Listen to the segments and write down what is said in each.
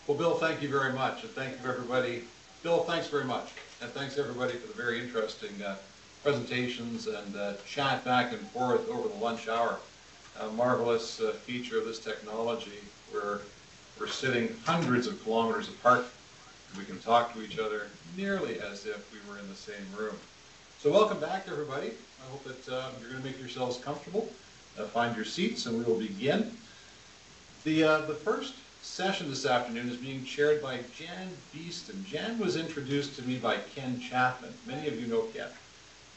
Well, Bill, thank you very much, and thank you everybody. Bill, thanks very much, and thanks everybody for the very interesting presentations and chat back and forth over the lunch hour. A marvelous feature of this technology where we're sitting hundreds of kilometers apart. We can talk to each other nearly as if we were in the same room. So welcome back, everybody. I hope that you're going to make yourselves comfortable. Find your seats, and we will begin. The first session this afternoon is being chaired by Jann Beeston. Jann was introduced to me by Ken Chapman. Many of you know Ken.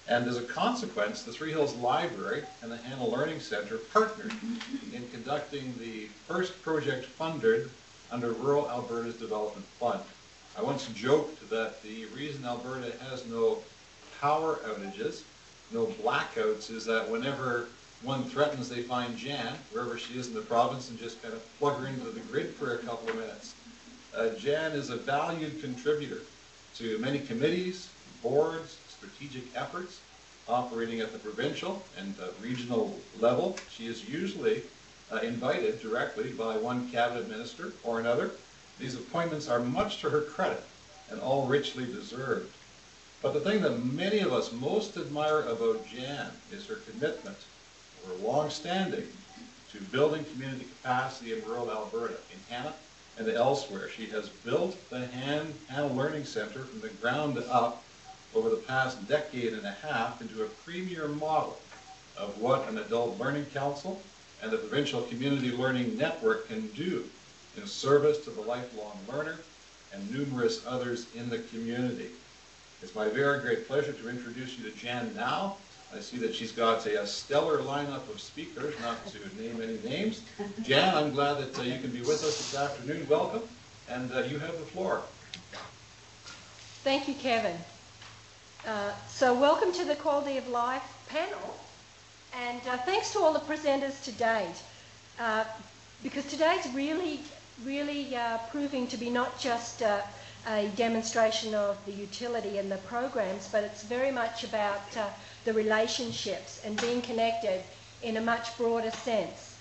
And as a consequence, the Three Hills Library and the Hanna Learning Centre partnered in conducting the first project funded under Rural Alberta's Development Fund. I once joked that the reason Alberta has no power outages, no blackouts, is that whenever one threatens, they find Jann, wherever she is in the province, and just kind of plug her into the grid for a couple of minutes. Jann is a valued contributor to many committees, boards, strategic efforts operating at the provincial and regional level. She is usually invited directly by one cabinet minister or another. These appointments are much to her credit and all richly deserved. But the thing that many of us most admire about Jann is her commitment, or long-standing, to building community capacity in rural Alberta, in Hanna and elsewhere. She has built the Hanna Learning Centre from the ground up over the past decade and a half into a premier model of what an adult learning council and the provincial community learning network can do in service to the lifelong learner and numerous others in the community. It's my very great pleasure to introduce you to Jann now. I see that she's got a stellar lineup of speakers, not to name any names. Jann, I'm glad that you can be with us this afternoon. Welcome, and you have the floor. Thank you, Kevin. So welcome to the Quality of Life panel, and thanks to all the presenters to date, because today's really proving to be not just a demonstration of the utility and the programs, but it's very much about the relationships and being connected in a much broader sense.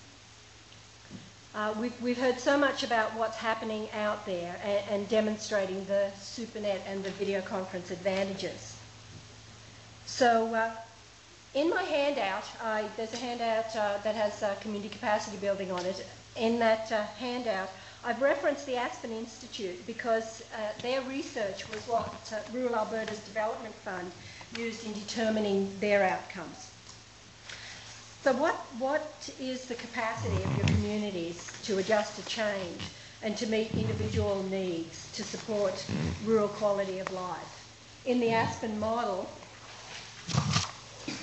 We've heard so much about what's happening out there and demonstrating the SuperNet and the video conference advantages. So in my handout, there's a handout that has community capacity building on it. In that handout, I've referenced the Aspen Institute because their research was what Rural Alberta's Development Fund used in determining their outcomes. So what is the capacity of your communities to adjust to change and to meet individual needs to support rural quality of life? In the Aspen model,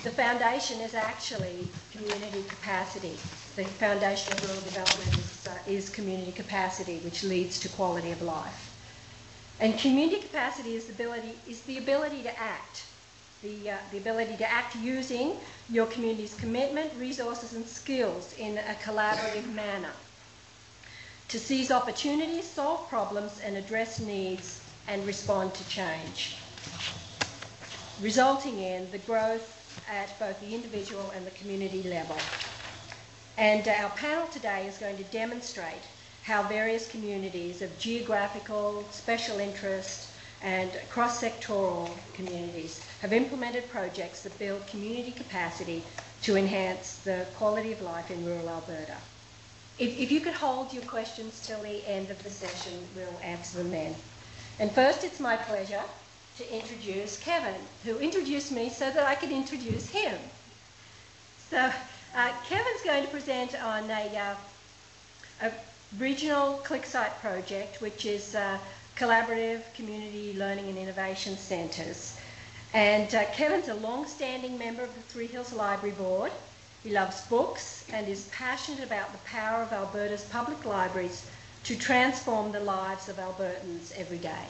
the foundation is actually community capacity. The foundation of rural development is community capacity, which leads to quality of life. And community capacity is the ability to act. The ability to act using your community's commitment, resources and skills in a collaborative manner. To seize opportunities, solve problems and address needs and respond to change. Resulting in the growth at both the individual and the community level. And our panel today is going to demonstrate how various communities of geographical, special interest and cross-sectoral communities have implemented projects that build community capacity to enhance the quality of life in rural Alberta. If you could hold your questions till the end of the session, we'll answer them then. And first, it's my pleasure to introduce Kevin, who introduced me so that I could introduce him. So Kevin's going to present on a regional ClickSite project, which is collaborative community learning and innovation centres. And Kevin's a long-standing member of the Three Hills Library Board. He loves books and is passionate about the power of Alberta's public libraries to transform the lives of Albertans every day.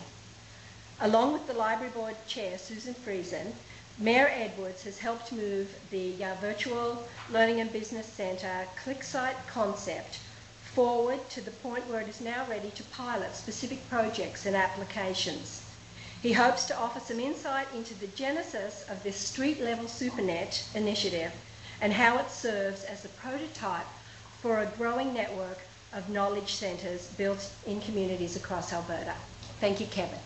Along with the Library Board Chair, Susan Friesen, Mayor Edwards has helped move the Virtual Learning and Business Centre ClickSite concept forward to the point where it is now ready to pilot specific projects and applications. He hopes to offer some insight into the genesis of this street-level SuperNet initiative and how it serves as a prototype for a growing network of knowledge centres built in communities across Alberta. Thank you, Kevin.